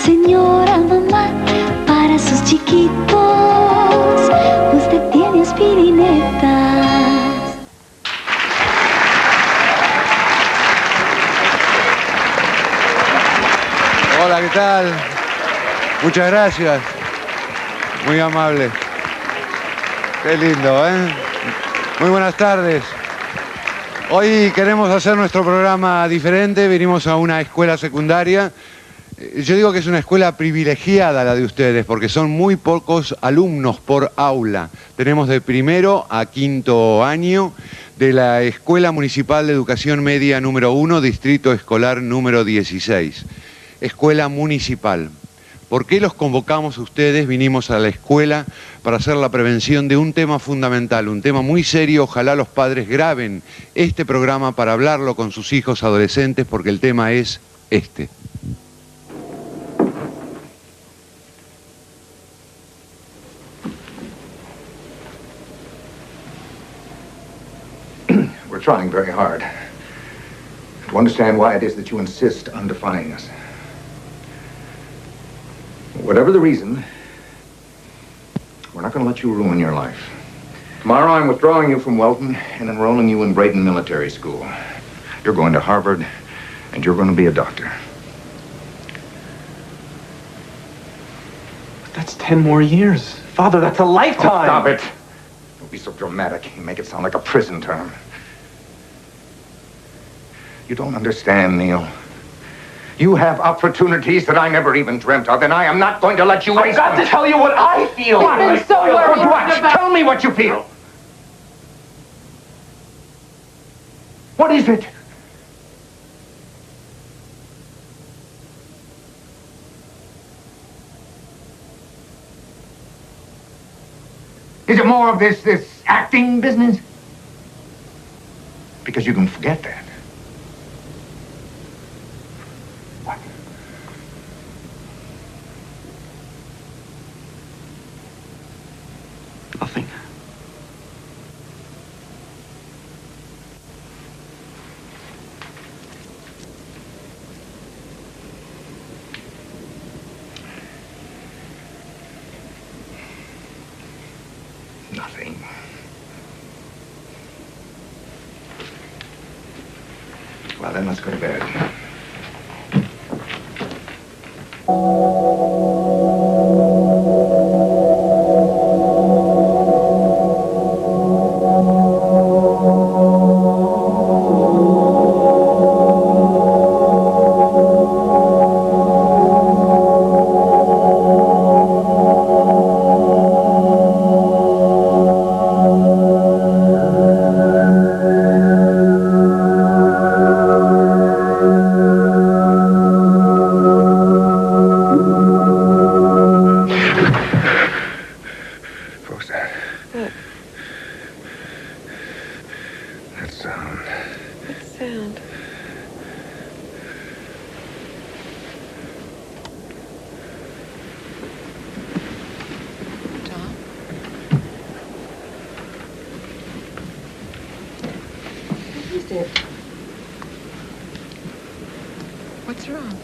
Señora mamá, para sus chiquitos, usted tiene aspirinetas. Hola, ¿qué tal? Muchas gracias. Muy amable. Qué lindo, ¿eh? Muy buenas tardes. Hoy queremos hacer nuestro programa diferente. Venimos a una escuela secundaria. Yo digo que es una escuela privilegiada la de ustedes, porque son muy pocos alumnos por aula. Tenemos de primero a quinto año de la Escuela Municipal de Educación Media número 1, Distrito Escolar número 16. Escuela municipal. ¿Por qué los convocamos a ustedes? Vinimos a la escuela para hacer la prevención de un tema fundamental, un tema muy serio. Ojalá los padres graben este programa para hablarlo con sus hijos adolescentes, porque el tema es este. We're trying very hard to understand why it is that you insist on defying us. Whatever the reason, we're not going to let you ruin your life. Tomorrow I'm withdrawing you from Welton and enrolling you in Braden Military School. You're going to Harvard, and you're going to be a doctor. But that's 10 more years. Father, that's a lifetime! Oh, stop it! Don't be so dramatic. You make it sound like a prison term. You don't understand, Neil. You have opportunities that I never even dreamt of, and I am not going to let you waste them. I've got to tell you what I feel. What? I've been so worried What? about... Tell me what you feel. What is it? Is it more of this acting business? Because you can forget that. What? Nothing. Nothing. Well, then let's go to bed. What's wrong?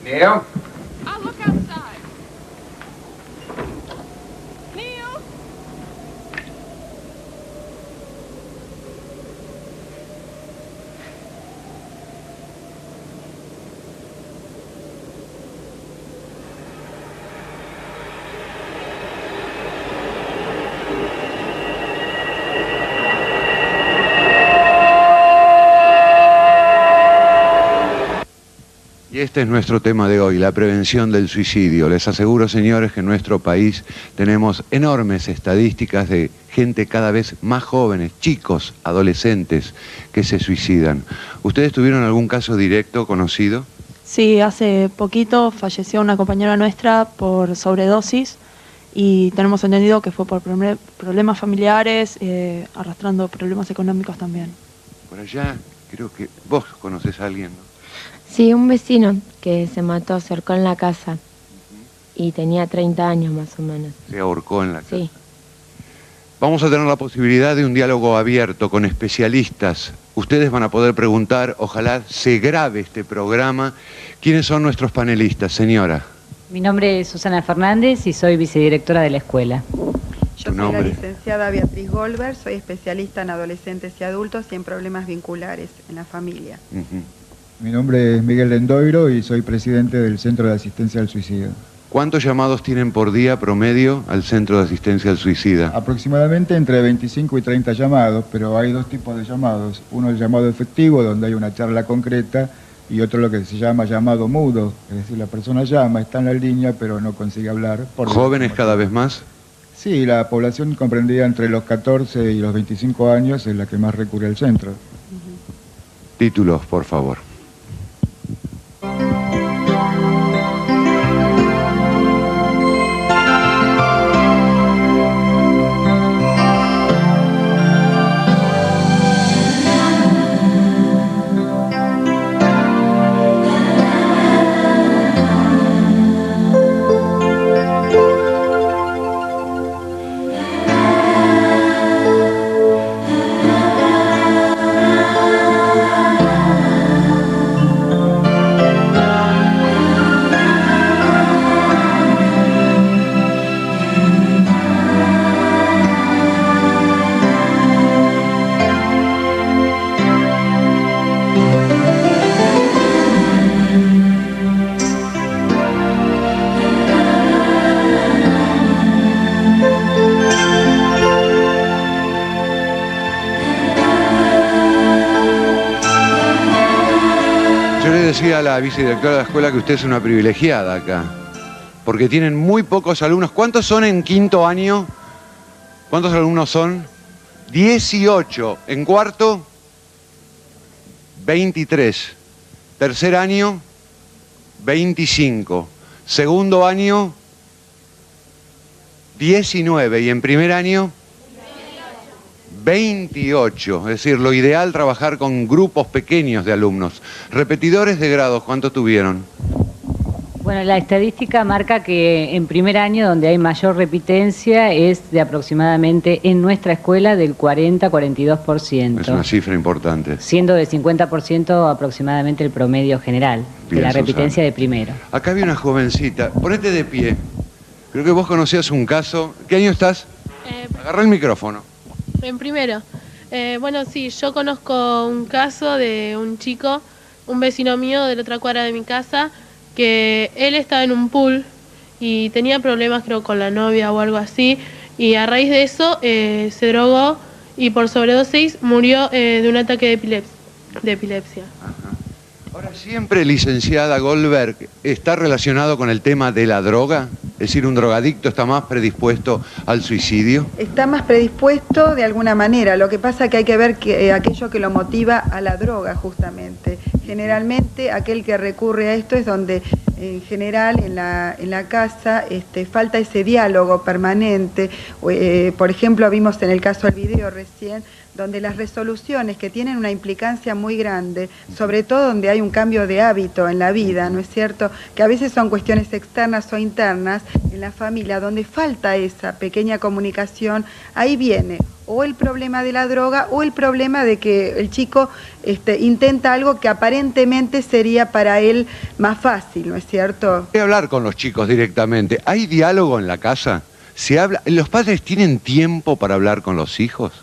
Neil? I'll look outside. Neil? Y este es nuestro tema de hoy, la prevención del suicidio. Les aseguro, señores, que en nuestro país tenemos enormes estadísticas de gente cada vez más jóvenes, chicos, adolescentes, que se suicidan. ¿Ustedes tuvieron algún caso directo conocido? Sí, hace poquito falleció una compañera nuestra por sobredosis y tenemos entendido que fue por problemas familiares, arrastrando problemas económicos también. Por allá, creo que vos conocés a alguien, ¿no? Sí, un vecino que se mató, se ahorcó en la casa y tenía 30 años más o menos. Se ahorcó en la casa. Sí. Vamos a tener la posibilidad de un diálogo abierto con especialistas. Ustedes van a poder preguntar, ojalá se grabe este programa. ¿Quiénes son nuestros panelistas, señora? Mi nombre es Susana Fernández y soy vicedirectora de la escuela. Yo soy la licenciada Beatriz Goldberg, soy especialista en adolescentes y adultos y en problemas vinculares en la familia. Mi nombre es Miguel Lendoiro y soy presidente del Centro de Asistencia al Suicidio. ¿Cuántos llamados tienen por día promedio al Centro de Asistencia al Suicida? Aproximadamente entre 25 y 30 llamados, pero hay dos tipos de llamados. Uno el llamado efectivo, donde hay una charla concreta, y otro lo que se llama llamado mudo, es decir, la persona llama, está en la línea, pero no consigue hablar. ¿Jóvenes cada vez más? Sí, la población comprendida entre los 14 y los 25 años es la que más recurre al centro. Títulos, por favor. Decía la vicedirectora de la escuela que usted es una privilegiada acá, porque tienen muy pocos alumnos. ¿Cuántos son en quinto año? ¿Cuántos alumnos son? 18. En cuarto, 23. Tercer año, 25. Segundo año, 19. Y en primer año, 28, es decir, lo ideal trabajar con grupos pequeños de alumnos. Repetidores de grados, ¿cuántos tuvieron? Bueno, la estadística marca que en primer año, donde hay mayor repitencia, es de aproximadamente en nuestra escuela del 40-42%. Es una cifra importante. Siendo de 50% aproximadamente el promedio general de la repitencia de primero. Acá había una jovencita, ponete de pie. Creo que vos conocías un caso. ¿Qué año estás? Agarrá el micrófono. En primero. Bueno, sí, yo conozco un caso de un chico, un vecino mío de la otra cuadra de mi casa, que él estaba en un pool y tenía problemas, creo, con la novia o algo así, y a raíz de eso se drogó y por sobredosis murió de un ataque de epilepsia. Ajá. Ahora, siempre, licenciada Goldberg, ¿está relacionado con el tema de la droga? Es decir, ¿un drogadicto está más predispuesto al suicidio? Está más predispuesto de alguna manera. Lo que pasa es que hay que ver aquello que lo motiva a la droga, justamente. Generalmente, aquel que recurre a esto es donde, en general, en la casa falta ese diálogo permanente. Por ejemplo, vimos en el caso del video recién, donde las resoluciones que tienen una implicancia muy grande, sobre todo donde hay un cambio de hábito en la vida, ¿no es cierto? Que a veces son cuestiones externas o internas en la familia, donde falta esa pequeña comunicación, ahí viene o el problema de la droga o el problema de que el chico intenta algo que aparentemente sería para él más fácil, ¿no es cierto? Voy a hablar con los chicos directamente. ¿Hay diálogo en la casa? ¿Se habla? ¿Los padres tienen tiempo para hablar con los hijos?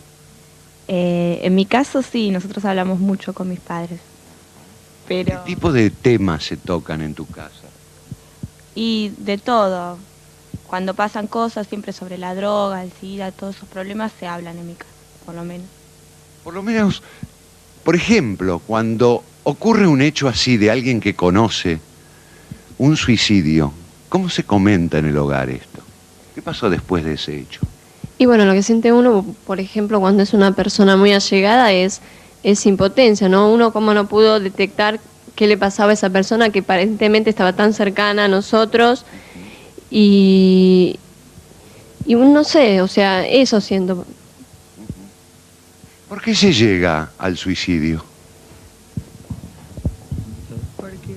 En mi caso sí, nosotros hablamos mucho con mis padres. Pero... ¿Qué tipo de temas se tocan en tu casa? Y de todo. Cuando pasan cosas siempre sobre la droga, el SIDA, todos esos problemas se hablan en mi casa, por lo menos. Por lo menos, por ejemplo, cuando ocurre un hecho así de alguien que conoce un suicidio, ¿cómo se comenta en el hogar esto? ¿Qué pasó después de ese hecho? Y bueno, lo que siente uno, por ejemplo, cuando es una persona muy allegada es impotencia, ¿no? Uno como no pudo detectar qué le pasaba a esa persona que aparentemente estaba tan cercana a nosotros y no sé, o sea, eso siento. ¿Por qué se llega al suicidio? Porque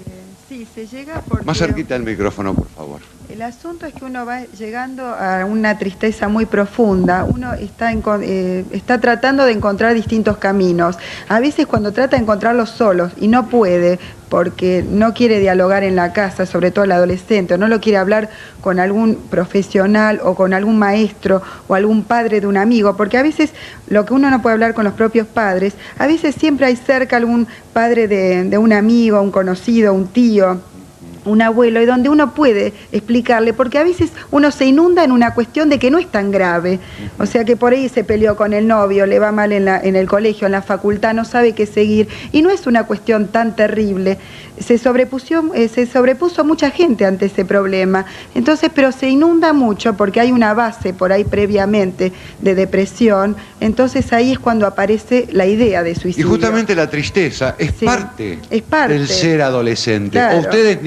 sí, se llega porque... Más cerquita del micrófono, por favor. El asunto es que uno va llegando a una tristeza muy profunda, uno está tratando de encontrar distintos caminos. A veces cuando trata de encontrarlos solos y no puede, porque no quiere dialogar en la casa, sobre todo el adolescente, o no lo quiere hablar con algún profesional o con algún maestro o algún padre de un amigo, porque a veces lo que uno no puede hablar con los propios padres, a veces siempre hay cerca algún padre de un amigo, un conocido, un tío, un abuelo, y donde uno puede explicarle, porque a veces uno se inunda en una cuestión de que no es tan grave, o sea que por ahí se peleó con el novio, le va mal en el colegio, en la facultad, no sabe qué seguir, y no es una cuestión tan terrible. Se sobrepuso mucha gente ante ese problema, entonces, pero se inunda mucho porque hay una base por ahí previamente de depresión, entonces ahí es cuando aparece la idea de suicidio. Y justamente la tristeza es parte del ser adolescente. Claro. ¿O ustedes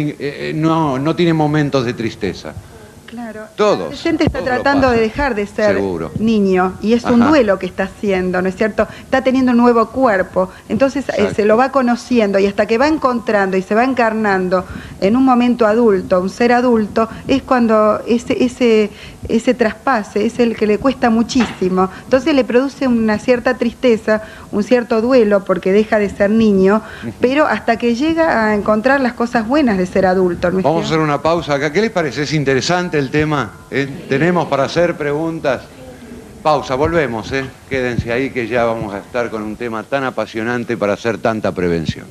no tienen momentos de tristeza? Claro. Todos. El adolescente está todos lo tratando de pasan. dejar de ser Seguro. niño y es un Ajá. duelo que está haciendo, ¿no es cierto? Está teniendo un nuevo cuerpo, entonces se lo va conociendo y hasta que va encontrando y se va encarnando en un momento adulto, un ser adulto, es cuando ese traspase es el que le cuesta muchísimo. Entonces le produce una cierta tristeza, un cierto duelo porque deja de ser niño, pero hasta que llega a encontrar las cosas buenas de ser adulto, ¿no es Vamos a cierto? hacer una pausa acá. ¿Qué les parece? ¿Es interesante el tema? ¿Tenemos para hacer preguntas? Pausa, volvemos. Quédense ahí que ya vamos a estar con un tema tan apasionante para hacer tanta prevención.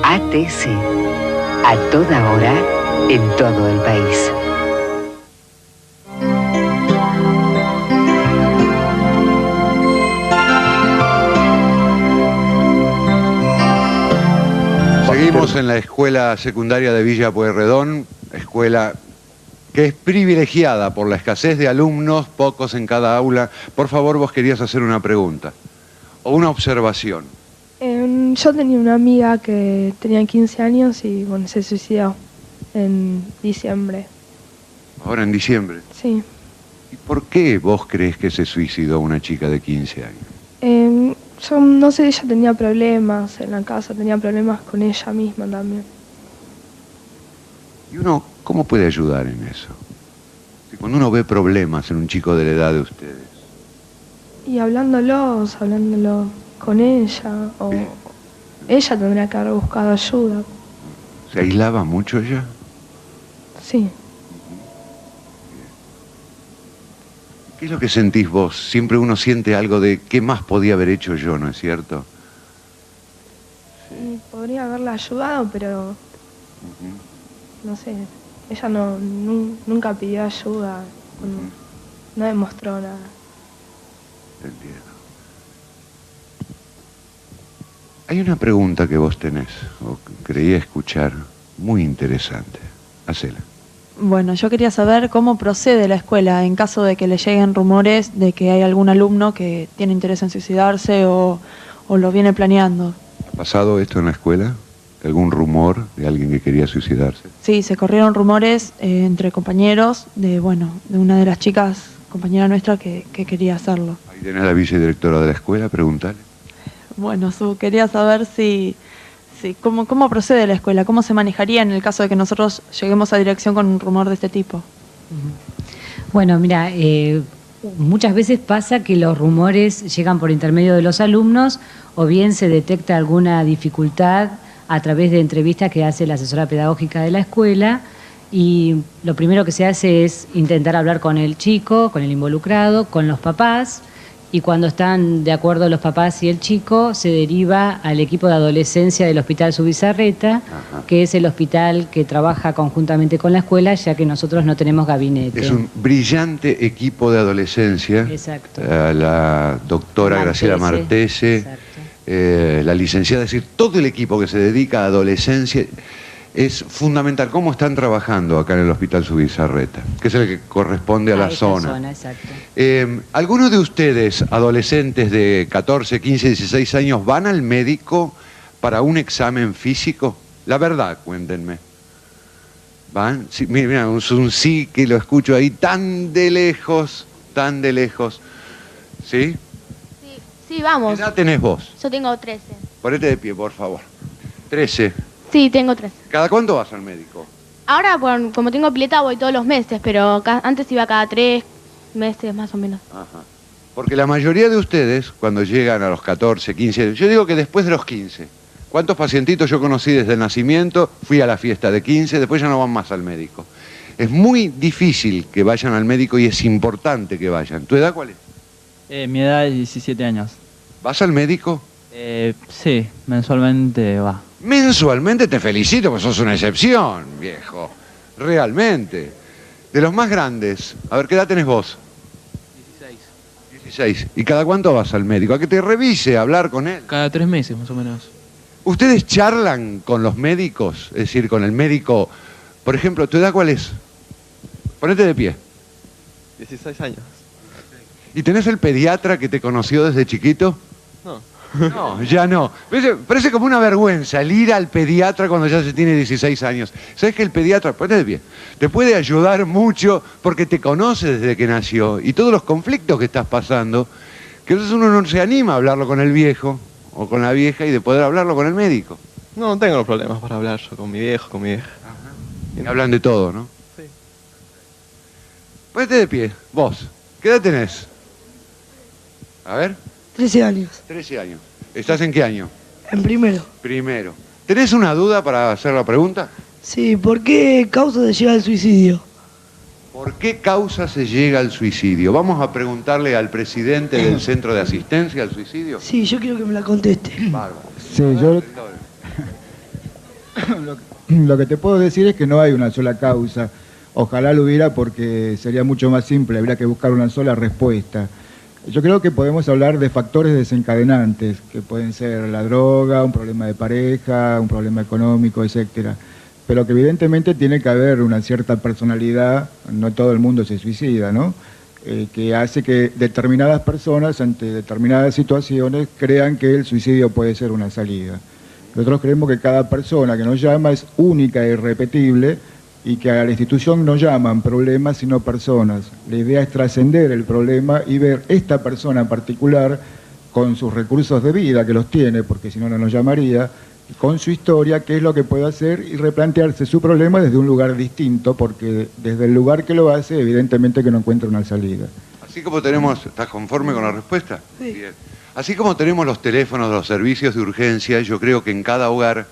ATC, a toda hora, en todo el país. Seguimos en la escuela secundaria de Villa Pueyrredón, escuela que es privilegiada por la escasez de alumnos, pocos en cada aula. Por favor, vos querías hacer una pregunta o una observación. Yo tenía una amiga que tenía 15 años y bueno, se suicidó en diciembre. Ahora en diciembre. Sí. ¿Y por qué vos crees que se suicidó una chica de 15 años? Yo no sé, ella tenía problemas en la casa, tenía problemas con ella misma también. ¿Y uno cómo puede ayudar en eso? Si cuando uno ve problemas en un chico de la edad de ustedes. Y hablándolo con ella, o ella tendría que haber buscado ayuda. ¿Se aislaba mucho ella? Sí. ¿Qué es lo que sentís vos? Siempre uno siente algo de qué más podía haber hecho yo, ¿no es cierto? Y podría haberla ayudado, pero no sé, ella nunca pidió ayuda, no demostró nada. Entiendo. Hay una pregunta que vos tenés, o creía escuchar, muy interesante. Hacela. Bueno, yo quería saber cómo procede la escuela en caso de que le lleguen rumores de que hay algún alumno que tiene interés en suicidarse o lo viene planeando. ¿Ha pasado esto en la escuela? ¿Algún rumor de alguien que quería suicidarse? Sí, se corrieron rumores entre compañeros de una de las chicas, compañera nuestra, que quería hacerlo. Ahí tenés a la vicedirectora de la escuela, preguntale. Bueno, quería saber cómo procede la escuela, cómo se manejaría en el caso de que nosotros lleguemos a dirección con un rumor de este tipo. Bueno, mira, muchas veces pasa que los rumores llegan por intermedio de los alumnos o bien se detecta alguna dificultad a través de entrevistas que hace la asesora pedagógica de la escuela y lo primero que se hace es intentar hablar con el chico, con el involucrado, con los papás. Y cuando están de acuerdo los papás y el chico, se deriva al equipo de adolescencia del Hospital Subizarreta, que es el hospital que trabaja conjuntamente con la escuela, ya que nosotros no tenemos gabinete. Es un brillante equipo de adolescencia. Exacto. La doctora Graciela Martese, la licenciada, es decir, todo el equipo que se dedica a adolescencia es fundamental. ¿Cómo están trabajando acá en el Hospital Subizarreta? Que es el que corresponde a la zona. Exacto. ¿Algunos de ustedes, adolescentes de 14, 15, 16 años, van al médico para un examen físico? La verdad, cuéntenme. ¿Van? Sí, mira, un sí que lo escucho ahí tan de lejos, tan de lejos. ¿Sí? Sí, vamos. ¿Qué edad tenés vos? Yo tengo 13. Ponete de pie, por favor. 13. Sí, tengo 13. ¿Cada cuánto vas al médico? Ahora, como tengo pileta, voy todos los meses, pero antes iba cada 3 meses más o menos. Ajá. Porque la mayoría de ustedes, cuando llegan a los 14, 15, yo digo que después de los 15, ¿cuántos pacientitos yo conocí desde el nacimiento? Fui a la fiesta de 15, después ya no van más al médico. Es muy difícil que vayan al médico y es importante que vayan. ¿Tu edad cuál es? Mi edad es 17 años. ¿Vas al médico? Sí, mensualmente va. Mensualmente te felicito, pues sos una excepción, viejo. Realmente. De los más grandes, a ver, ¿qué edad tenés vos? 16. ¿Y cada cuánto vas al médico? A que te revise, a hablar con él. Cada 3 meses, más o menos. ¿Ustedes charlan con los médicos? Es decir, con el médico. Por ejemplo, ¿tu edad cuál es? Ponete de pie. 16 años. ¿Y tenés el pediatra que te conoció desde chiquito? No. No, ya no. Parece como una vergüenza el ir al pediatra cuando ya se tiene 16 años. ¿Sabes que el pediatra, ponete de pie, te puede ayudar mucho porque te conoce desde que nació y todos los conflictos que estás pasando, que entonces uno no se anima a hablarlo con el viejo o con la vieja y de poder hablarlo con el médico? No tengo los problemas para hablar yo con mi viejo, con mi vieja. Y hablan de todo, ¿no? Sí. Ponete de pie, vos. ¿Qué edad tenés? A ver. 13 años. 13 años. ¿Estás en qué año? En primero. Primero. ¿Tenés una duda para hacer la pregunta? Sí, ¿por qué causa se llega al suicidio? ¿Por qué causa se llega al suicidio? Vamos a preguntarle al presidente del Centro de Asistencia al Suicidio. Sí, yo quiero que me la conteste. Bárbaro. Sí, yo... Lo que te puedo decir es que no hay una sola causa. Ojalá lo hubiera porque sería mucho más simple, habría que buscar una sola respuesta. Yo creo que podemos hablar de factores desencadenantes, que pueden ser la droga, un problema de pareja, un problema económico, etcétera. Pero que evidentemente tiene que haber una cierta personalidad, no todo el mundo se suicida, ¿no? Que hace que determinadas personas, ante determinadas situaciones, crean que el suicidio puede ser una salida. Nosotros creemos que cada persona que nos llama es única e irrepetible, y que a la institución no llaman problemas sino personas. La idea es trascender el problema y ver esta persona en particular con sus recursos de vida, que los tiene, porque si no, no nos llamaría, con su historia, qué es lo que puede hacer y replantearse su problema desde un lugar distinto, porque desde el lugar que lo hace, evidentemente que no encuentra una salida. Así como tenemos, ¿estás conforme con la respuesta? Sí. Bien. Así como tenemos los teléfonos de los servicios de urgencia, yo creo que en cada hogar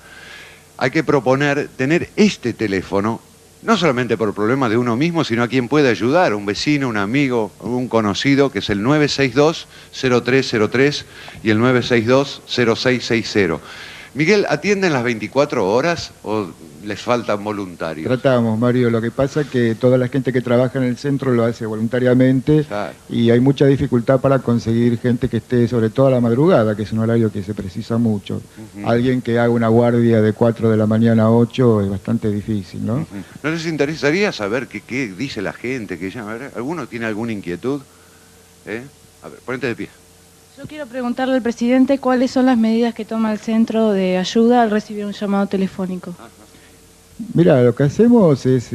hay que proponer tener este teléfono, no solamente por problemas de uno mismo, sino a quien puede ayudar, un vecino, un amigo, un conocido, que es el 962-0303 y el 962-0660. Miguel, ¿atienden las 24 horas o les faltan voluntarios? Tratamos, Mario. Lo que pasa es que toda la gente que trabaja en el centro lo hace voluntariamente, claro, y hay mucha dificultad para conseguir gente que esté, sobre todo a la madrugada, que es un horario que se precisa mucho. Alguien que haga una guardia de 4 de la mañana a 8 es bastante difícil, ¿no? ¿No les interesaría saber qué dice la gente? Que llama? A ver, ¿alguno tiene alguna inquietud? A ver, ponete de pie. Yo quiero preguntarle al presidente cuáles son las medidas que toma el centro de ayuda al recibir un llamado telefónico. Mira, lo que hacemos es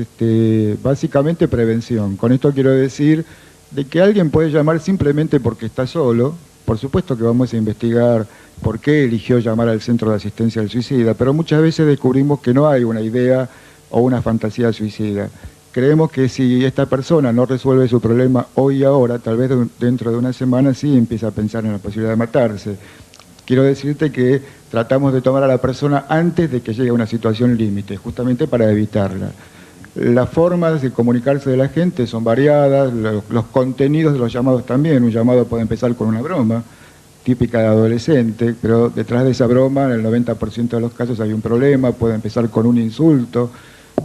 básicamente prevención. Con esto quiero decir de que alguien puede llamar simplemente porque está solo. Por supuesto que vamos a investigar por qué eligió llamar al Centro de Asistencia al Suicida, pero muchas veces descubrimos que no hay una idea o una fantasía suicida. Creemos que si esta persona no resuelve su problema hoy y ahora, tal vez dentro de una semana sí empieza a pensar en la posibilidad de matarse. Quiero decirte que tratamos de tomar a la persona antes de que llegue a una situación límite, justamente para evitarla. Las formas de comunicarse de la gente son variadas, los contenidos de los llamados también. Un llamado puede empezar con una broma, típica de adolescente, pero detrás de esa broma, en el 90% de los casos hay un problema. Puede empezar con un insulto,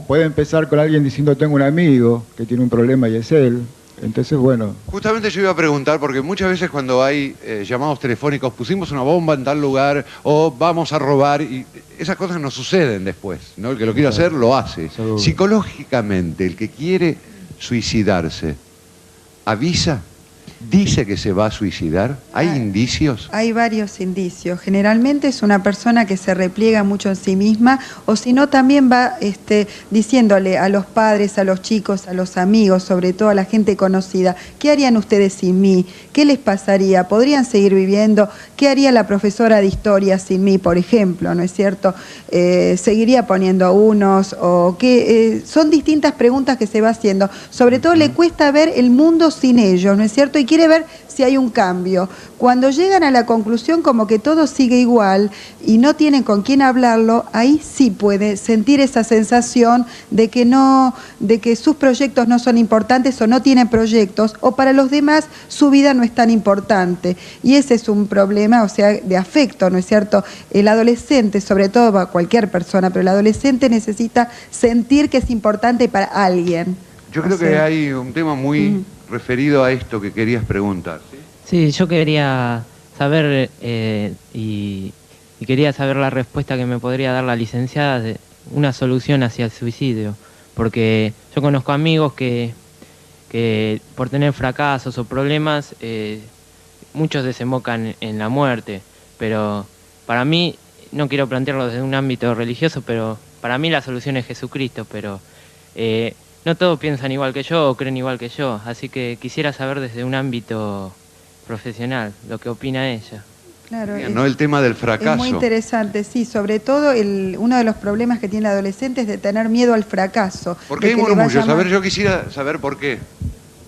puede empezar con alguien diciendo tengo un amigo que tiene un problema y es él. Entonces, bueno. Justamente yo iba a preguntar, porque muchas veces cuando hay llamados telefónicos, pusimos una bomba en tal lugar, o vamos a robar, y esas cosas no suceden después, ¿no? El que lo quiere hacer, lo hace. Seguro. Psicológicamente, el que quiere suicidarse, ¿avisa? dice que se va a suicidar? ¿Hay indicios? Hay varios indicios. Generalmente es una persona que se repliega mucho en sí misma, o si no también va diciéndole a los padres, a los chicos, a los amigos, sobre todo a la gente conocida, ¿qué harían ustedes sin mí? ¿Qué les pasaría? ¿Podrían seguir viviendo? ¿Qué haría la profesora de historia sin mí, por ejemplo? ¿No es cierto? ¿Seguiría poniendo unos? O qué, son distintas preguntas que se va haciendo. Sobre todo le cuesta ver el mundo sin ellos, ¿no es cierto? Y quiere ver si hay un cambio. Cuando llegan a la conclusión como que todo sigue igual y no tienen con quién hablarlo, ahí sí puede sentir esa sensación de que sus proyectos no son importantes o no tienen proyectos, o para los demás su vida no es tan importante. Y ese es un problema, o sea, de afecto, ¿no es cierto? El adolescente, sobre todo cualquier persona, pero el adolescente necesita sentir que es importante para alguien. Yo creo que hay un tema muy referido a esto que querías preguntar. Sí, yo quería saber y quería saber la respuesta que me podría dar la licenciada de una solución hacia el suicidio, porque yo conozco amigos que por tener fracasos o problemas muchos desembocan en la muerte, pero para mí, no quiero plantearlo desde un ámbito religioso, pero para mí la solución es Jesucristo, pero no todos piensan igual que yo o creen igual que yo, así que quisiera saber desde un ámbito profesional lo que opina ella. Claro, ¿No? El tema del fracaso. Es muy interesante, sí, sobre todo uno de los problemas que tiene el adolescente es de tener miedo al fracaso. ¿Por qué hay murmullos? A ver, yo quisiera saber por qué.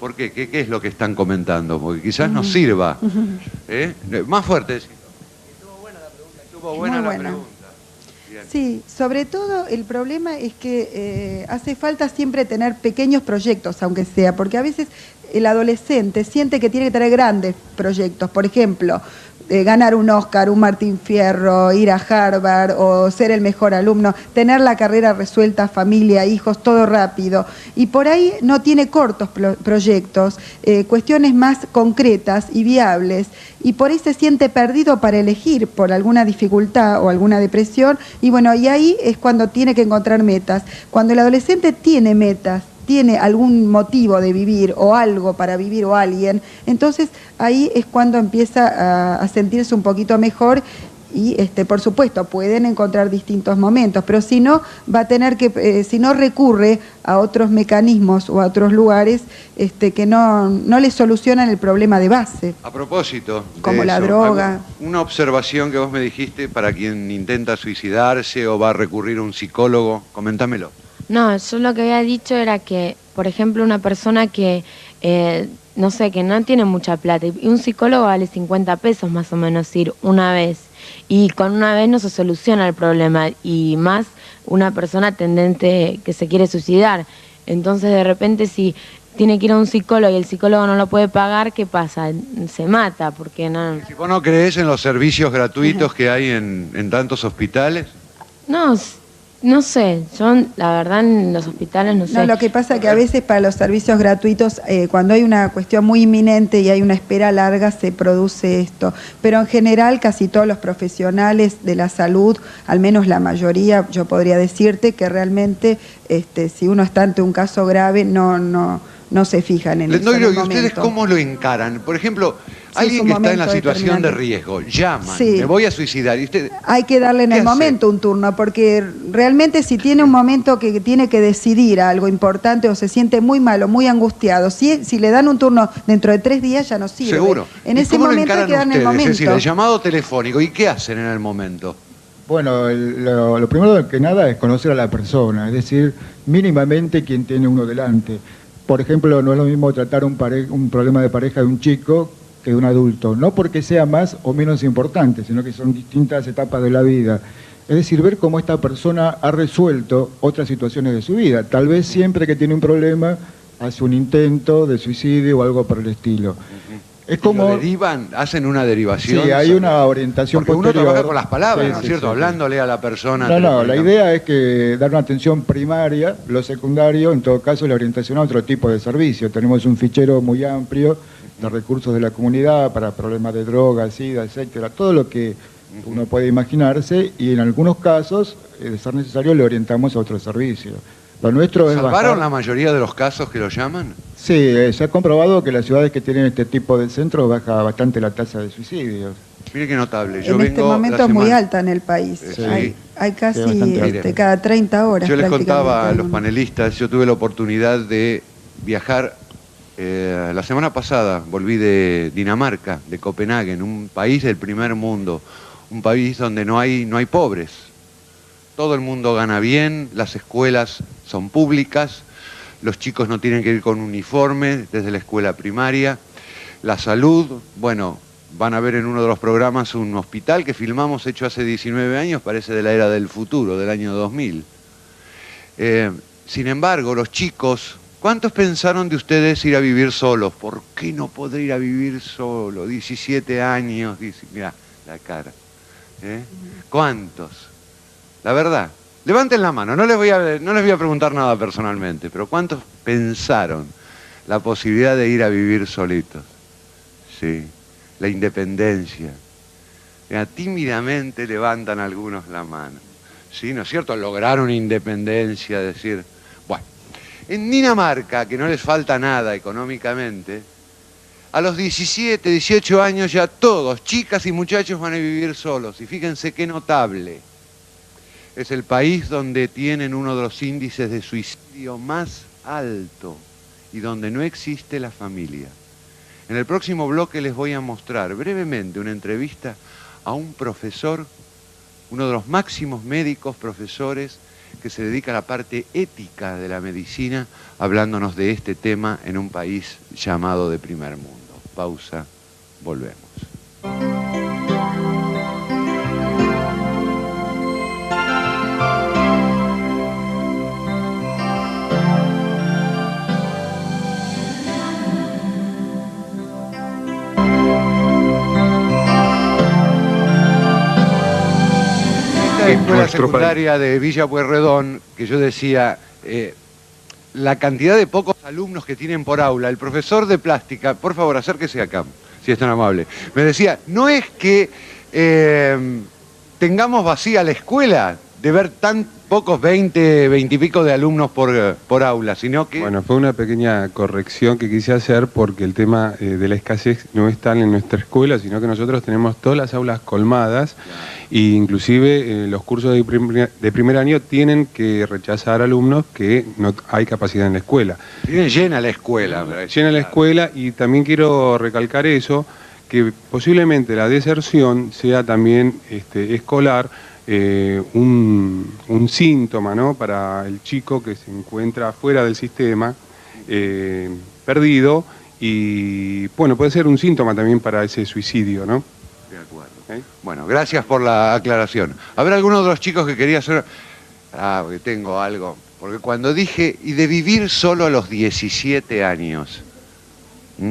¿Por qué? ¿Qué es lo que están comentando? Porque quizás nos sirva. Más fuerte. Estuvo buena la pregunta. Sí, sobre todo el problema es que hace falta siempre tener pequeños proyectos, aunque sea, porque a veces el adolescente siente que tiene que tener grandes proyectos, por ejemplo, ganar un Oscar, un Martín Fierro, ir a Harvard o ser el mejor alumno, tener la carrera resuelta, familia, hijos, todo rápido. Y por ahí no tiene cortos proyectos, cuestiones más concretas y viables. Y por ahí se siente perdido para elegir por alguna dificultad o alguna depresión. Y bueno, y ahí es cuando tiene que encontrar metas. Cuando el adolescente tiene metas, tiene algún motivo de vivir o algo para vivir o alguien, entonces ahí es cuando empieza a sentirse un poquito mejor y por supuesto pueden encontrar distintos momentos, pero si no va a tener que, si no recurre a otros mecanismos o a otros lugares que no le solucionan el problema de base. A propósito de como la eso, droga. Una observación que vos me dijiste para quien intenta suicidarse o va a recurrir a un psicólogo, comentámelo. No, yo lo que había dicho era que, por ejemplo, una persona que, no sé, que no tiene mucha plata, y un psicólogo vale 50 pesos más o menos ir una vez, y con una vez no se soluciona el problema, y más una persona tendente que se quiere suicidar. Entonces, de repente, si tiene que ir a un psicólogo y el psicólogo no lo puede pagar, ¿qué pasa? Se mata, porque no... Si vos no creés en los servicios gratuitos que hay en tantos hospitales. No sé, yo la verdad en los hospitales no sé. No, lo que pasa es que a veces para los servicios gratuitos, cuando hay una cuestión muy inminente y hay una espera larga, se produce esto. Pero en general casi todos los profesionales de la salud, al menos la mayoría, yo podría decirte que realmente si uno está ante un caso grave no se fijan en eso. ¿Y ustedes cómo lo encaran? Por ejemplo, alguien que está en la situación de riesgo, llaman, me voy a suicidar. ¿Y usted hay que darle en el momento un turno, porque realmente si tiene un momento que tiene que decidir algo importante o se siente muy mal o muy angustiado, si le dan un turno dentro de 3 días ya no sirve. Seguro. En ese momento hay que darle el momento. Es decir, el llamado telefónico, ¿y qué hacen en el momento? Bueno, lo primero que nada es conocer a la persona, es decir, mínimamente quién tiene uno delante. Por ejemplo, no es lo mismo tratar un problema de pareja de un chico que de un adulto, no porque sea más o menos importante, sino que son distintas etapas de la vida. Es decir, ver cómo esta persona ha resuelto otras situaciones de su vida. Tal vez siempre que tiene un problema hace un intento de suicidio o algo por el estilo. Es como... ¿Lo derivan? ¿Hacen una derivación? Sí, hay una orientación porque posterior. Uno trabaja con las palabras, ¿no es cierto? Sí. Hablándole a la persona. No, la idea es que dar una atención primaria, lo secundario, en todo caso, la orientación a otro tipo de servicio. Tenemos un fichero muy amplio de recursos de la comunidad para problemas de droga, sida, etcétera, todo lo que uno puede imaginarse, y en algunos casos, de ser necesario, le orientamos a otro servicio. Lo nuestro es ¿Salvaron la mayoría de los casos que lo llaman? Sí, se ha comprobado que las ciudades que tienen este tipo de centros baja bastante la tasa de suicidios. Mire qué notable. En este momento es muy alta en el país. Sí. Hay casi bastante. cada 30 horas. Yo les contaba a prácticamente los panelistas, yo tuve la oportunidad de viajar la semana pasada, volví de Dinamarca, de Copenhague, un país del primer mundo, un país donde no hay pobres. Todo el mundo gana bien, las escuelas son públicas, los chicos no tienen que ir con uniforme desde la escuela primaria. La salud, bueno, van a ver en uno de los programas un hospital que filmamos hecho hace 19 años, parece de la era del futuro, del año 2000. Sin embargo, los chicos, ¿cuántos pensaron de ustedes ir a vivir solos? ¿Por qué no podré ir a vivir solo? 17 años, mirá la cara. ¿Cuántos? La verdad. Levanten la mano, no les voy a preguntar nada personalmente, pero ¿cuántos pensaron la posibilidad de ir a vivir solitos? Sí, la independencia. Tímidamente levantan algunos la mano. ¿Sí? ¿No es cierto? Lograr una independencia, decir... Bueno, en Dinamarca, que no les falta nada económicamente, a los 17, 18 años ya todos, chicas y muchachos, van a vivir solos. Y fíjense qué notable. Es el país donde tienen uno de los índices de suicidio más alto y donde no existe la familia. En el próximo bloque les voy a mostrar brevemente una entrevista a un profesor, uno de los máximos médicos profesores que se dedica a la parte ética de la medicina, hablándonos de este tema en un país llamado de primer mundo. Pausa, volvemos. Escuela secundaria de Villa Pueyrredón, que yo decía, la cantidad de pocos alumnos que tienen por aula, el profesor de plástica, por favor, acérquese acá, si es tan amable, me decía, no es que tengamos vacía la escuela de ver tan pocos 20 y pico de alumnos por aula, sino que... Bueno, fue una pequeña corrección que quise hacer porque el tema de la escasez no es tal en nuestra escuela, sino que nosotros tenemos todas las aulas colmadas e inclusive los cursos de primer año tienen que rechazar alumnos que no hay capacidad en la escuela. Tienen llena la escuela. Llena la escuela y también quiero recalcar eso, que posiblemente la deserción sea también escolar, un síntoma, ¿no?, para el chico que se encuentra fuera del sistema, perdido, y bueno, puede ser un síntoma también para ese suicidio, ¿no? De acuerdo. Bueno, gracias por la aclaración. A ver, alguno de los chicos que quería hacer... porque tengo algo. Porque cuando dije, y de vivir solo a los 17 años,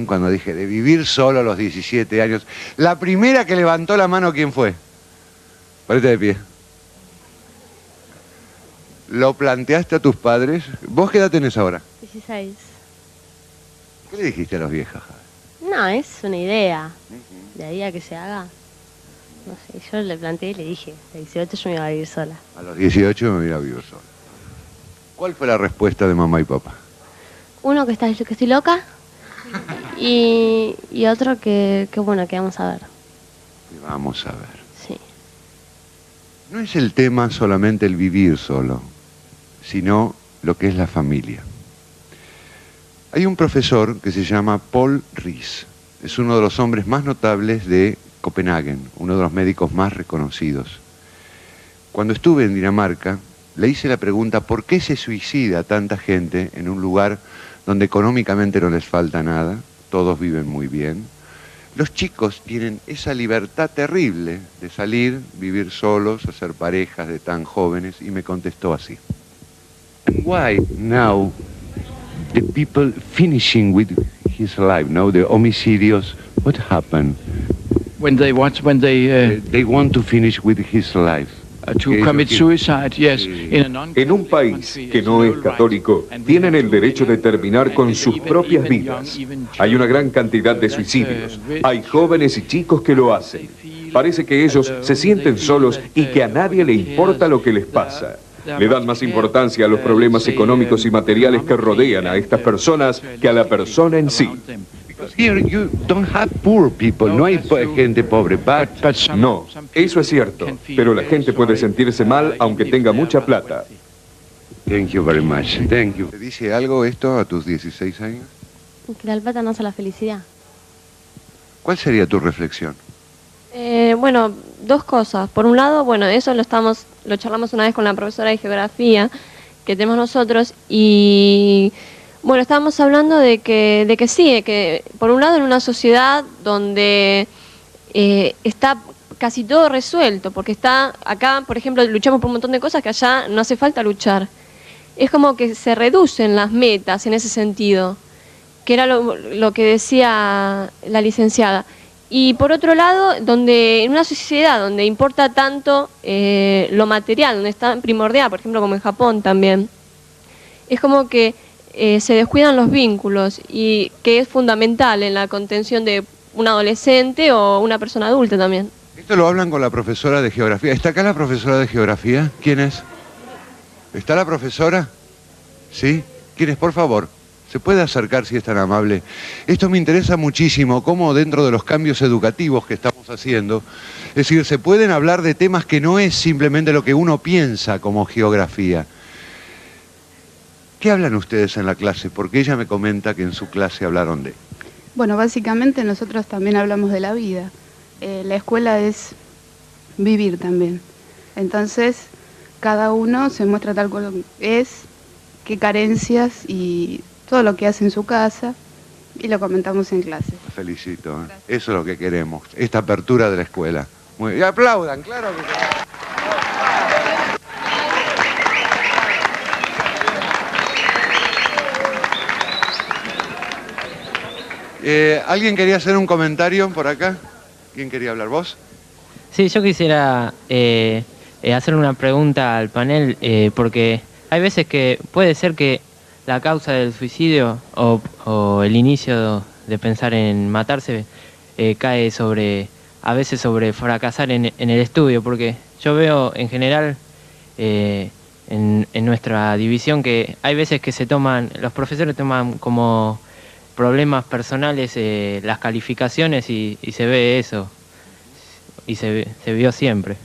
cuando dije de vivir solo a los 17 años, la primera que levantó la mano, ¿quién fue? Ponete de pie. ¿Lo planteaste a tus padres? ¿Vos qué edad tenés ahora? 16. ¿Qué le dijiste a los viejos? No, es una idea. De ahí a que se haga. No sé, yo le planteé y le dije, a 18 yo me iba a vivir sola. A los 18 me voy a vivir sola. ¿Cuál fue la respuesta de mamá y papá? Uno que estoy loca y otro que bueno, que vamos a ver. Que vamos a ver. Sí. No es el tema solamente el vivir solo, sino lo que es la familia. Hay un profesor que se llama Paul Riis. Es uno de los hombres más notables de Copenhague, uno de los médicos más reconocidos. Cuando estuve en Dinamarca, le hice la pregunta ¿por qué se suicida tanta gente en un lugar donde económicamente no les falta nada? Todos viven muy bien. Los chicos tienen esa libertad terrible de salir, vivir solos, hacer parejas de tan jóvenes, y me contestó así. Why now the people finishing with his life, no, the homicidios, what happened? When they They want to finish with his life. To commit suicide, yes. En un país que no es católico, tienen el derecho de terminar con sus propias vidas. Hay una gran cantidad de suicidios. Hay jóvenes y chicos que lo hacen. Parece que ellos se sienten solos y que a nadie le importa lo que les pasa. Le dan más importancia a los problemas económicos y materiales que rodean a estas personas que a la persona en sí. Here you don't have poor people, no hay gente pobre, No, eso es cierto, pero la gente puede sentirse mal aunque tenga mucha plata. Thank you very much, thank you. ¿Te dice algo esto a tus 16 años? Que la plata no hace la felicidad. ¿Cuál sería tu reflexión? Bueno, dos cosas. Por un lado, bueno, eso lo charlamos una vez con la profesora de geografía que tenemos nosotros y bueno, estábamos hablando de que sí, de que por un lado en una sociedad donde está casi todo resuelto, porque está acá, por ejemplo, luchamos por un montón de cosas que allá no hace falta luchar. Es como que se reducen las metas en ese sentido, que era lo que decía la licenciada. Y por otro lado, donde en una sociedad donde importa tanto lo material, donde está primordial, por ejemplo como en Japón también, es como que se descuidan los vínculos y que es fundamental en la contención de un adolescente o una persona adulta también. Esto lo hablan con la profesora de geografía. ¿Está acá la profesora de geografía? ¿Quién es? ¿Está la profesora? ¿Sí? ¿Quién es? Por favor. ¿Se puede acercar si es tan amable? Esto me interesa muchísimo, cómo dentro de los cambios educativos que estamos haciendo, es decir, se pueden hablar de temas que no es simplemente lo que uno piensa como geografía. ¿Qué hablan ustedes en la clase? Porque ella me comenta que en su clase hablaron de... Bueno, básicamente nosotros también hablamos de la vida. La escuela es vivir también. Entonces, cada uno se muestra tal cual es, qué carencias y todo lo que hace en su casa y lo comentamos en clase. Felicito, ¿eh? Eso es lo que queremos, esta apertura de la escuela. Muy bien. Aplaudan, claro que sí. ¿Alguien quería hacer un comentario por acá? ¿Quién quería hablar? ¿Vos? Sí, yo quisiera hacer una pregunta al panel, porque hay veces que puede ser que la causa del suicidio o el inicio de pensar en matarse cae a veces sobre fracasar en el estudio, porque yo veo en general en nuestra división que hay veces que los profesores toman como problemas personales las calificaciones y se ve eso, y se vio siempre.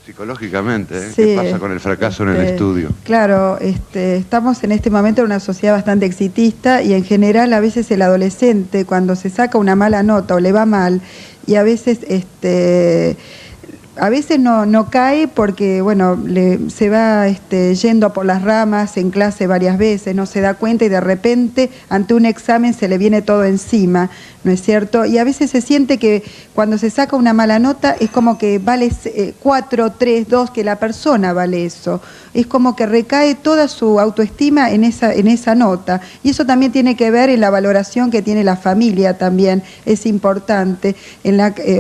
Psicológicamente, ¿eh? Sí, ¿qué pasa con el fracaso en el estudio? Claro, estamos en este momento en una sociedad bastante exitista y en general a veces el adolescente cuando se saca una mala nota o le va mal y a veces no cae porque, bueno, se va yendo por las ramas en clase varias veces, no se da cuenta y de repente ante un examen se le viene todo encima, ¿no es cierto? Y a veces se siente que cuando se saca una mala nota es como que vale 4, 3, 2, que la persona vale eso. Es como que recae toda su autoestima en esa nota. Y eso también tiene que ver en la valoración que tiene la familia también, es importante.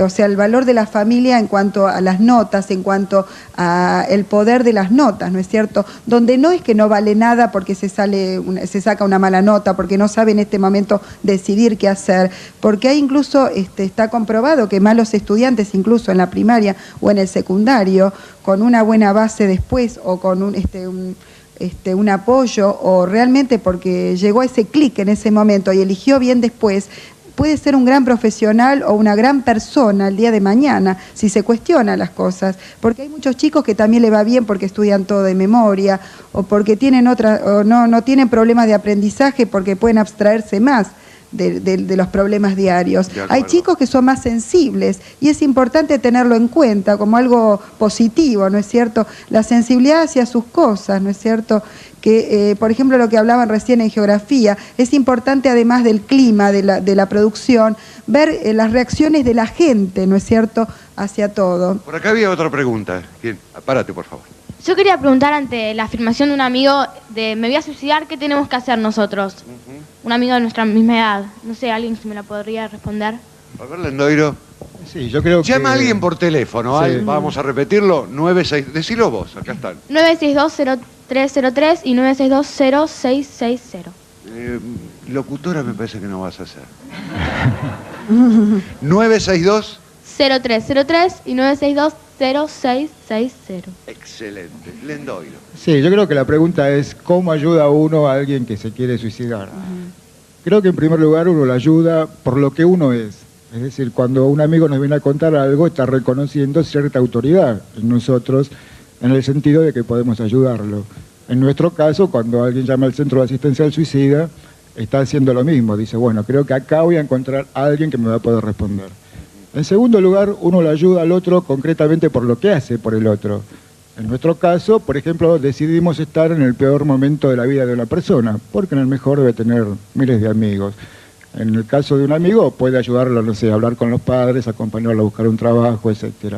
O sea, el valor de la familia en cuanto a las notas, en cuanto a el poder de las notas, ¿no es cierto? Donde no es que no vale nada porque se saca una mala nota, porque no sabe en este momento decidir qué hacer, porque hay incluso, está comprobado que malos estudiantes, incluso en la primaria o en el secundario, con una buena base después o con un apoyo o realmente porque llegó a ese clic en ese momento y eligió bien después, puede ser un gran profesional o una gran persona el día de mañana, si se cuestiona las cosas, porque hay muchos chicos que también le va bien porque estudian todo de memoria, o porque tienen o no tienen problemas de aprendizaje porque pueden abstraerse más de los problemas diarios. Hay chicos que son más sensibles y es importante tenerlo en cuenta como algo positivo, ¿no es cierto? La sensibilidad hacia sus cosas, ¿no es cierto? Que, por ejemplo, lo que hablaban recién en geografía, es importante además del clima, de la producción, ver las reacciones de la gente, ¿no es cierto?, hacia todo. Por acá había otra pregunta. ¿Quién? Párate, por favor. Yo quería preguntar ante la afirmación de un amigo de me voy a suicidar, ¿qué tenemos que hacer nosotros? Un amigo de nuestra misma edad. No sé, alguien si me la podría responder. A ver, Lendoiro. Sí, yo creo que... Llama a alguien por teléfono, Sí. Vamos a repetirlo, 96... Decilo vos, acá están. 962-0303 y 962-0660. Locutora me parece que no vas a hacer. 962... 0303 y 0660. Excelente. Lendoiro. Sí, yo creo que la pregunta es ¿cómo ayuda uno a alguien que se quiere suicidar? Creo que en primer lugar uno lo ayuda por lo que uno es. Es decir, cuando un amigo nos viene a contar algo, está reconociendo cierta autoridad en nosotros, en el sentido de que podemos ayudarlo. En nuestro caso, cuando alguien llama al Centro de Asistencia al Suicida, está haciendo lo mismo. Dice, bueno, creo que acá voy a encontrar a alguien que me va a poder responder. En segundo lugar, uno lo ayuda al otro concretamente por lo que hace por el otro. En nuestro caso, por ejemplo, decidimos estar en el peor momento de la vida de una persona, porque en el mejor debe tener miles de amigos. En el caso de un amigo, puede ayudarlo, no sé, a hablar con los padres, acompañarlo a buscar un trabajo, etc.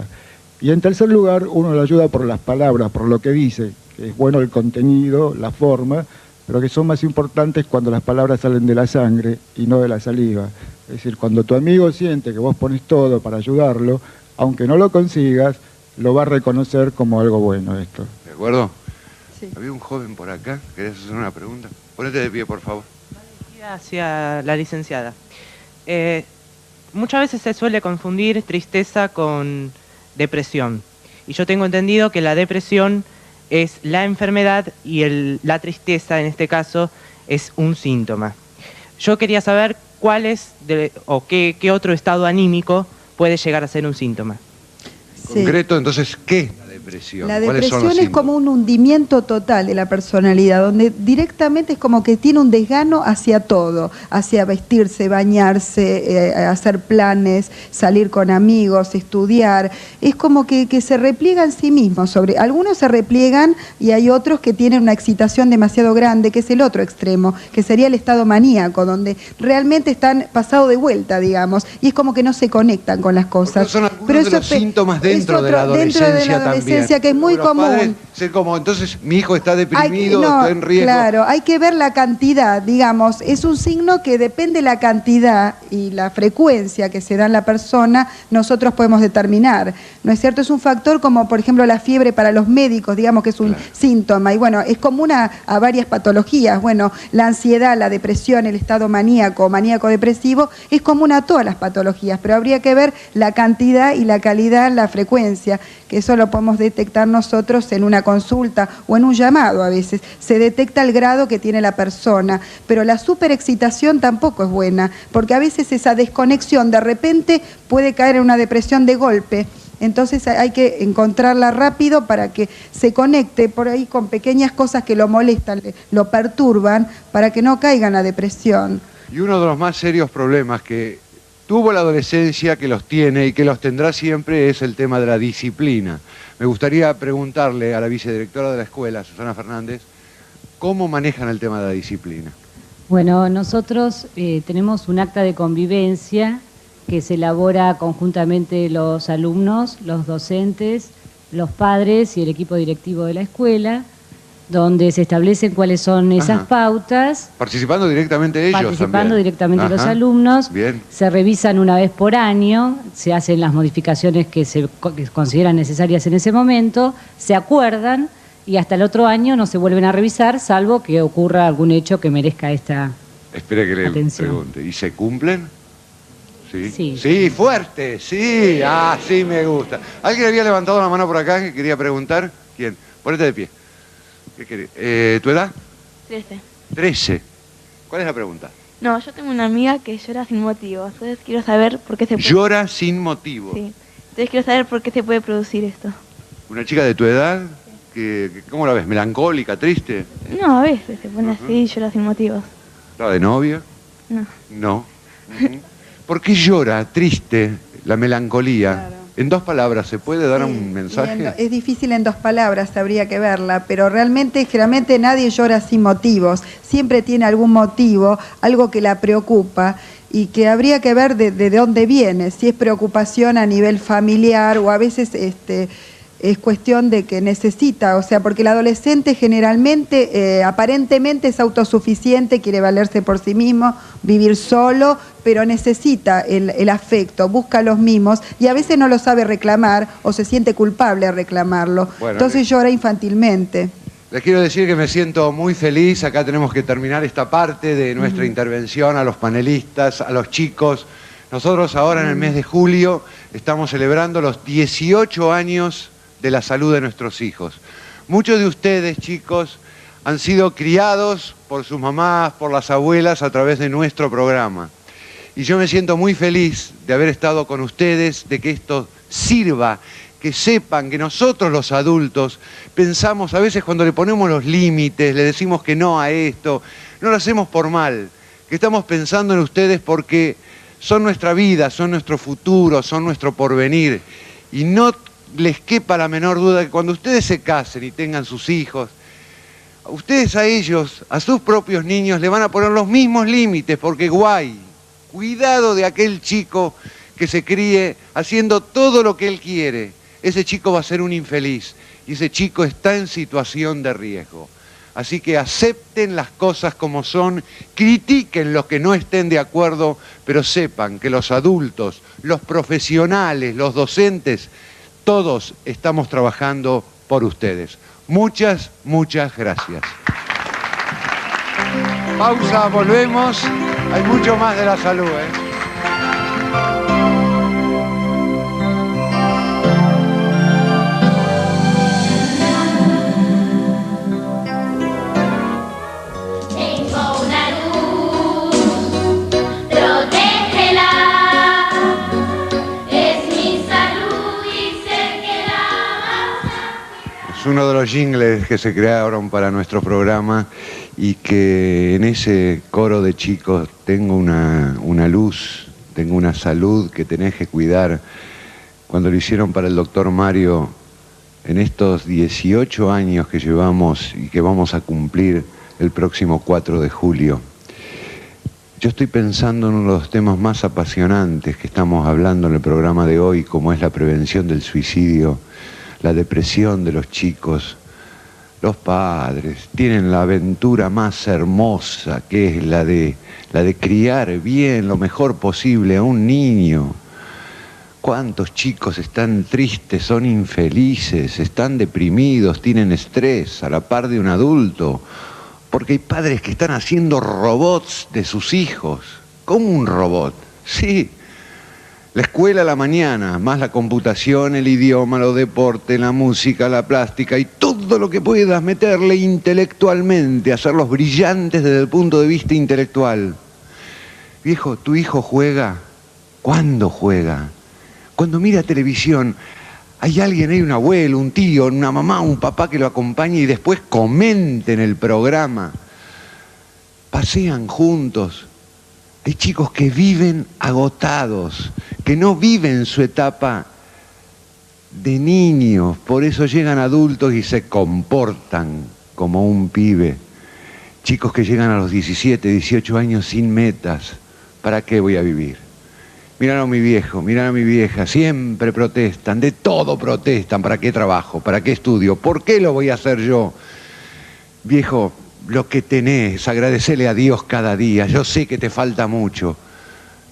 Y en tercer lugar, uno lo ayuda por las palabras, por lo que dice, que es bueno el contenido, la forma, pero que son más importantes cuando las palabras salen de la sangre y no de la saliva. Es decir, cuando tu amigo siente que vos pones todo para ayudarlo, aunque no lo consigas, lo va a reconocer como algo bueno esto. ¿De acuerdo? Sí. Había un joven por acá, ¿querés hacer una pregunta? Ponete de pie, por favor. Hacia la licenciada. Muchas veces se suele confundir tristeza con depresión. Y yo tengo entendido que la depresión es la enfermedad y la tristeza, en este caso, es un síntoma. Yo quería saber cuál es qué otro estado anímico puede llegar a ser un síntoma. En concreto, entonces, ¿qué es la depresión? La ¿Cuáles son depresión los es como síntomas? un hundimiento total de la personalidad, donde directamente es como que tiene un desgano hacia todo, hacia vestirse, bañarse, hacer planes, salir con amigos, estudiar. Es como que se repliega en sí mismo. Algunos se repliegan y hay otros que tienen una excitación demasiado grande, que es el otro extremo, que sería el estado maníaco, donde realmente están pasado de vuelta, digamos, y es como que no se conectan con las cosas. Son algunos de los síntomas dentro de la adolescencia también. Que es muy Los común. padres, ser como, entonces mi hijo está deprimido, está en riesgo. Claro, hay que ver la cantidad, digamos, es un signo que depende de la cantidad y la frecuencia que se da en la persona, nosotros podemos determinar, ¿no es cierto? Es un factor como, por ejemplo, la fiebre para los médicos, digamos que es un síntoma, y bueno, es común a varias patologías, bueno, la ansiedad, la depresión, el estado maníaco, maníaco-depresivo, es común a todas las patologías, pero habría que ver la cantidad y la calidad, la frecuencia, que eso lo podemos detectar nosotros en una consulta o en un llamado a veces. Se detecta el grado que tiene la persona, pero la superexcitación tampoco es buena, porque a veces esa desconexión de repente puede caer en una depresión de golpe. Entonces hay que encontrarla rápido para que se conecte por ahí con pequeñas cosas que lo molestan, lo perturban, para que no caiga en la depresión. Y uno de los más serios problemas que tuvo la adolescencia, que los tiene y que los tendrá siempre, es el tema de la disciplina. Me gustaría preguntarle a la vicedirectora de la escuela, Susana Fernández, ¿cómo manejan el tema de la disciplina? Bueno, nosotros tenemos un acta de convivencia que se elabora conjuntamente los alumnos, los docentes, los padres y el equipo directivo de la escuela, donde se establecen cuáles son esas pautas. Participando directamente ellos Participando también. directamente los alumnos. Bien. Se revisan una vez por año, se hacen las modificaciones que se consideran necesarias en ese momento, se acuerdan y hasta el otro año no se vuelven a revisar, salvo que ocurra algún hecho que merezca esta Espere que le atención. pregunte. ¿Y se cumplen? Sí. Sí. Sí, fuerte, sí. Ah, sí me gusta. ¿Alguien había levantado la mano por acá que quería preguntar? ¿Quién? Ponete de pie. ¿Qué querés? ¿Tu edad? 13. 13. ¿Cuál es la pregunta? No, yo tengo una amiga que llora sin motivo, entonces quiero saber por qué se puede... Llora sin motivo. Sí. Entonces quiero saber por qué se puede producir esto. ¿Una chica de tu edad? ¿Cómo la ves? ¿Melancólica, triste? No, a veces se pone así y llora sin motivos. ¿Está de novia? No. No. ¿Por qué llora, triste, la melancolía? En 2 palabras, ¿se puede dar un mensaje? Es difícil en 2 palabras, habría que verla, pero generalmente nadie llora sin motivos. Siempre tiene algún motivo, algo que la preocupa y que habría que ver de dónde viene, si es preocupación a nivel familiar o a veces es cuestión de que necesita, o sea, porque el adolescente generalmente, aparentemente es autosuficiente, quiere valerse por sí mismo, vivir solo, pero necesita el afecto, busca los mimos y a veces no lo sabe reclamar o se siente culpable a reclamarlo. Bueno, entonces llora infantilmente. Les quiero decir que me siento muy feliz. Acá tenemos que terminar esta parte de nuestra intervención, a los panelistas, a los chicos. Nosotros ahora en el mes de julio estamos celebrando los 18 años de la salud de nuestros hijos. Muchos de ustedes, chicos, han sido criados por sus mamás, por las abuelas, a través de nuestro programa. Y yo me siento muy feliz de haber estado con ustedes, de que esto sirva, que sepan que nosotros los adultos pensamos, a veces cuando le ponemos los límites, le decimos que no a esto, no lo hacemos por mal, que estamos pensando en ustedes porque son nuestra vida, son nuestro futuro, son nuestro porvenir. Y no les quepa la menor duda que cuando ustedes se casen y tengan sus hijos, ustedes a ellos, a sus propios niños, le van a poner los mismos límites, porque cuidado de aquel chico que se críe haciendo todo lo que él quiere. Ese chico va a ser un infeliz y ese chico está en situación de riesgo. Así que acepten las cosas como son, critiquen los que no estén de acuerdo, pero sepan que los adultos, los profesionales, los docentes, todos estamos trabajando por ustedes. Muchas, muchas gracias. Pausa, volvemos. Hay mucho más de la salud, Tengo una luz, protégela, es mi salud y sé que la Es uno de los jingles que se crearon para nuestro programa y que en ese coro de chicos tengo una luz, tengo una salud que tenés que cuidar. Cuando lo hicieron para el doctor Mario, en estos 18 años que llevamos y que vamos a cumplir el próximo 4 de julio, yo estoy pensando en uno de los temas más apasionantes que estamos hablando en el programa de hoy, como es la prevención del suicidio, la depresión de los chicos. Los padres tienen la aventura más hermosa, que es la de criar bien, lo mejor posible a un niño. ¿Cuántos chicos están tristes, son infelices, están deprimidos, tienen estrés a la par de un adulto? Porque hay padres que están haciendo robots de sus hijos. ¿Cómo un robot? Sí. La escuela a la mañana, más la computación, el idioma, los deportes, la música, la plástica y todo lo que puedas meterle intelectualmente, hacerlos brillantes desde el punto de vista intelectual. Viejo, ¿tu hijo juega? ¿Cuándo juega? Cuando mira televisión, hay alguien, hay un abuelo, un tío, una mamá, un papá que lo acompaña y después comenten el programa. Pasean juntos. Hay chicos que viven agotados, que no viven su etapa de niños, por eso llegan adultos y se comportan como un pibe. Chicos que llegan a los 17, 18 años sin metas. ¿Para qué voy a vivir? Miraron a mi viejo, miraron a mi vieja, siempre protestan, de todo protestan. ¿Para qué trabajo? ¿Para qué estudio? ¿Por qué lo voy a hacer yo? Viejo, lo que tenés, agradecele a Dios cada día. Yo sé que te falta mucho,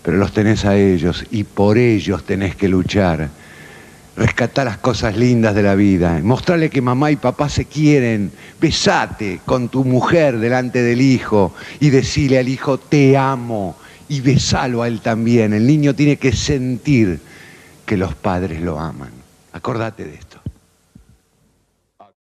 pero los tenés a ellos y por ellos tenés que luchar. Rescatá las cosas lindas de la vida. Mostrarle que mamá y papá se quieren. Besate con tu mujer delante del hijo y decile al hijo, te amo. Y besalo a él también. El niño tiene que sentir que los padres lo aman. Acordate de esto.